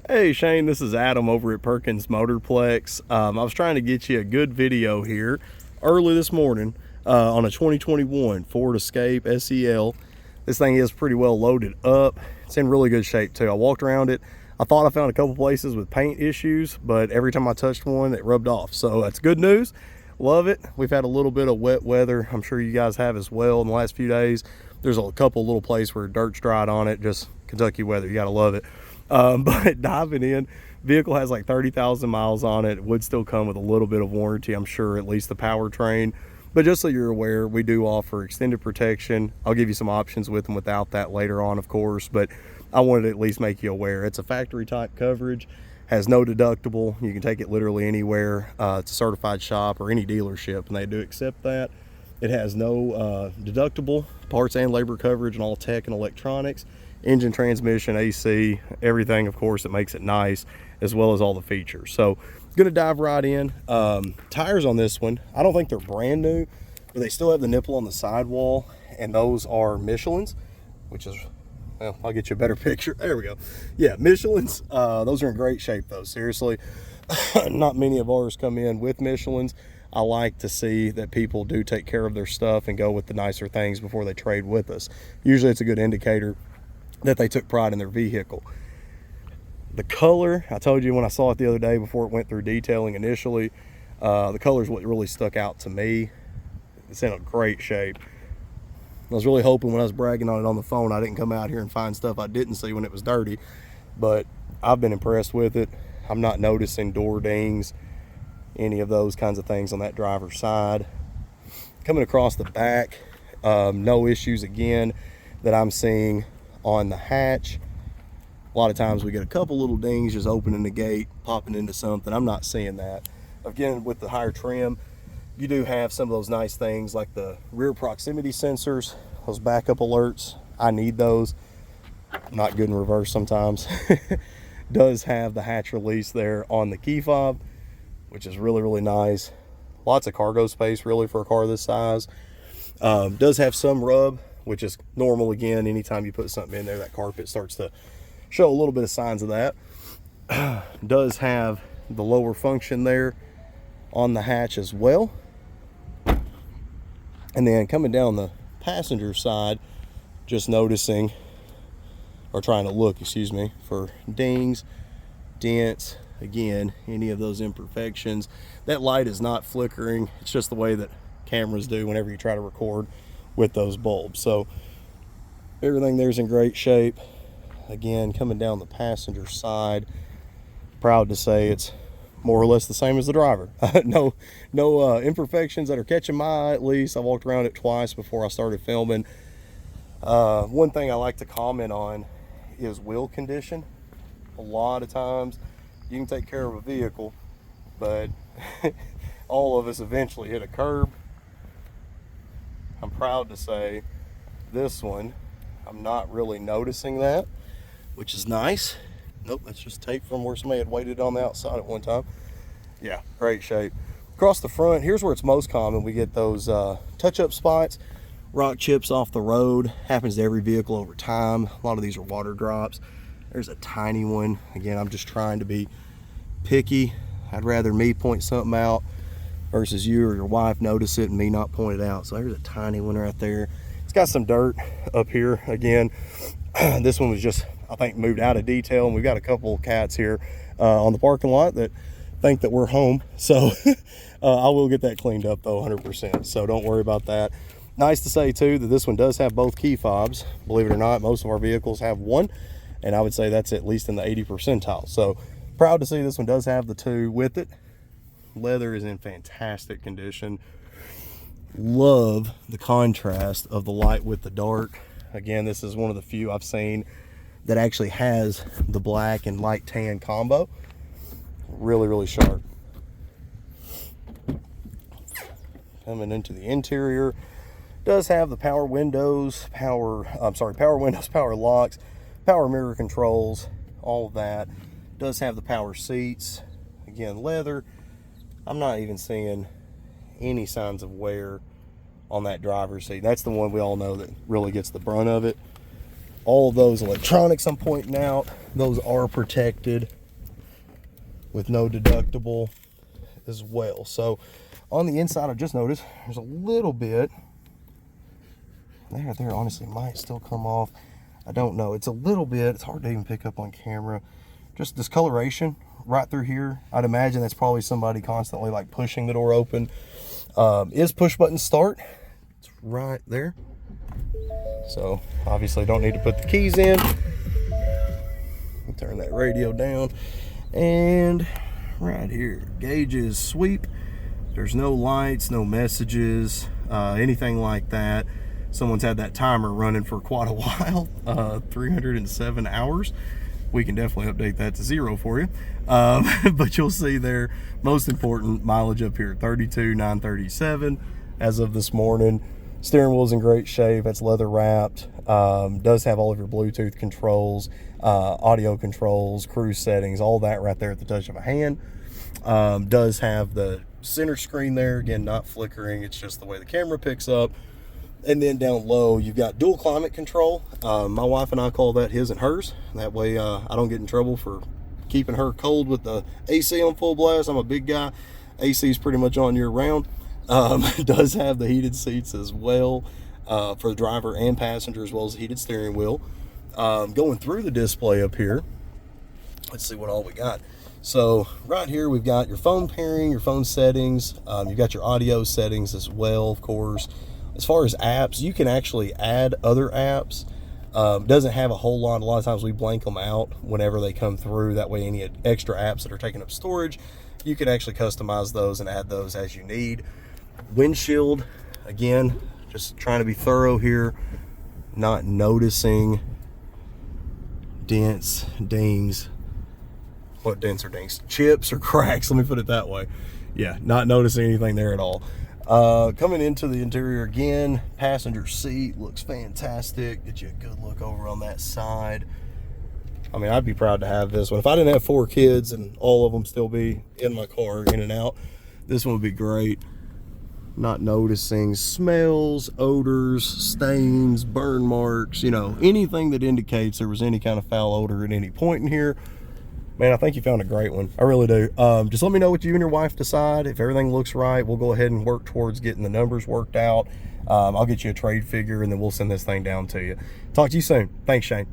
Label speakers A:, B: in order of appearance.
A: Hey Shane, this is Adam over at Perkins Motorplex. I was trying to get you a good video here early this morning on a 2021 Ford Escape SEL. This thing is pretty well loaded up. It's in really good shape too. I walked around it. I thought I found a couple places with paint issues, but every time I touched one, it rubbed off. So that's good news. Love it. We've had a little bit of wet weather. I'm sure you guys have as well in the last few days. There's a couple little places where dirt's dried on it, just Kentucky weather. You gotta love it. But diving in, vehicle has like 30,000 miles on it. It would still come with a little bit of warranty, I'm sure, at least the powertrain. But just so you're aware, we do offer extended protection. I'll give you some options with and without that later on, of course, but I wanted to at least make you aware. It's a factory type coverage, has no deductible. You can take it literally anywhere. It's a certified shop or any dealership, and they do accept that. It has no deductible, parts and labor coverage, and all tech and electronics. Engine, transmission, AC, everything, of course, that makes it nice, as well as all the features. So gonna dive right in. Tires on this one, I don't think they're brand new, but they still have the nipple on the sidewall, and those are Michelin's, which is, well, I'll get you a better picture. There we go. Yeah, Michelin's. Those are in great shape though, seriously. Not many of ours come in with Michelin's. I like to see that people do take care of their stuff and go with the nicer things before they trade with us. Usually it's a good indicator that they took pride in their vehicle. The color, I told you when I saw it the other day before it went through detailing initially, the color is what really stuck out to me. It's in a great shape. I was really hoping when I was bragging on it on the phone I didn't come out here and find stuff I didn't see when it was dirty, but I've been impressed with it. I'm not noticing door dings, any of those kinds of things on that driver's side. Coming across the back, no issues again that I'm seeing on the hatch. A lot of times we get a couple little dings just opening the gate, popping into something. I'm not seeing that. Again, with the higher trim, you do have some of those nice things like the rear proximity sensors, those backup alerts. I need those. I'm not good in reverse sometimes. Does have the hatch release there on the key fob, which is really, really nice. Lots of cargo space really for a car this size. Does have some rub, which is normal. Again, anytime you put something in there, that carpet starts to show a little bit of signs of that. Does have the lower function there on the hatch as well. And then coming down the passenger side, just noticing, or trying to look, excuse me, for dings, dents, again, any of those imperfections. That light is not flickering. It's just the way that cameras do whenever you try to record with those bulbs. So everything there's in great shape. Again, coming down the passenger side, proud to say it's more or less the same as the driver. No imperfections that are catching my eye, at least. I walked around it twice before I started filming. One thing I like to comment on is wheel condition. A lot of times you can take care of a vehicle, but all of us eventually hit a curb. I'm proud to say this one, I'm not really noticing that, which is nice. Nope, that's just tape from where somebody had waited on the outside at one time. Yeah, great shape. Across the front, here's where it's most common. We get those touch-up spots, rock chips off the road. Happens to every vehicle over time. A lot of these are water drops. There's a tiny one. Again, I'm just trying to be picky. I'd rather me point something out versus you or your wife notice it and me not point it out. So there's a tiny one right there. It's got some dirt up here. Again, this one was just, I think, moved out of detail, and we've got a couple cats here on the parking lot that think that we're home. So I will get that cleaned up though, 100%. So don't worry about that. Nice to say too that this one does have both key fobs. Believe it or not, most of our vehicles have one, and I would say that's at least in the 80 percentile. So proud to see this one does have the two with it. Leather is in fantastic condition. Love the contrast of the light with the dark. Again, this is one of the few I've seen that actually has the black and light tan combo. Really, really sharp. Coming into the interior, does have the power windows, power locks, power mirror controls, all of that. Does have the power seats. Again, leather. I'm not even seeing any signs of wear on that driver's seat. That's the one we all know that really gets the brunt of it. All of those electronics I'm pointing out, those are protected. with no deductible as well. So on the inside, I just noticed there's a little bit there honestly might still come off. I don't know. It's a little bit, it's hard to even pick up on camera. Just discoloration right through here. I'd imagine that's probably somebody constantly like pushing the door open. Is push button start. It's right there. So obviously don't need to put the keys in. Turn that radio down. And right here, gauges sweep. There's no lights, no messages, anything like that. Someone's had that timer running for quite a while, 307 hours. We can definitely update that to 0 for you. But you'll see there, most important, mileage up here, 32,937 as of this morning. Steering wheel's in great shape. That's leather wrapped. Does have all of your Bluetooth controls, audio controls, cruise settings, all that right there at the touch of a hand. Does have the center screen there. Again, not flickering. It's just the way the camera picks up. And then down low, you've got dual climate control. My wife and I call that his and hers. That way I don't get in trouble for keeping her cold with the AC on full blast. I'm a big guy. AC is pretty much on year round. It does have the heated seats as well for the driver and passenger, as well as the heated steering wheel. Going through the display up here, let's see what all we got. So right here, we've got your phone pairing, your phone settings. You've got your audio settings as well, of course. As far as apps, you can actually add other apps. Doesn't have a whole lot. A lot of times we blank them out whenever they come through. That way any extra apps that are taking up storage, you can actually customize those and add those as you need. Windshield, again, just trying to be thorough here. Not noticing dents, dings. What dents or dings? Chips or cracks, let me put it that way. Yeah, not noticing anything there at all. Coming into the interior again, passenger seat looks fantastic. Get you a good look over on that side. I mean, I'd be proud to have this one. If I didn't have 4 kids and all of them still be in my car, in and out, this one would be great. Not noticing smells, odors, stains, burn marks, you know, anything that indicates there was any kind of foul odor at any point in here. Man, I think you found a great one. I really do. Just let me know what you and your wife decide. If everything looks right, we'll go ahead and work towards getting the numbers worked out. I'll get you a trade figure, and then we'll send this thing down to you. Talk to you soon. Thanks, Shane.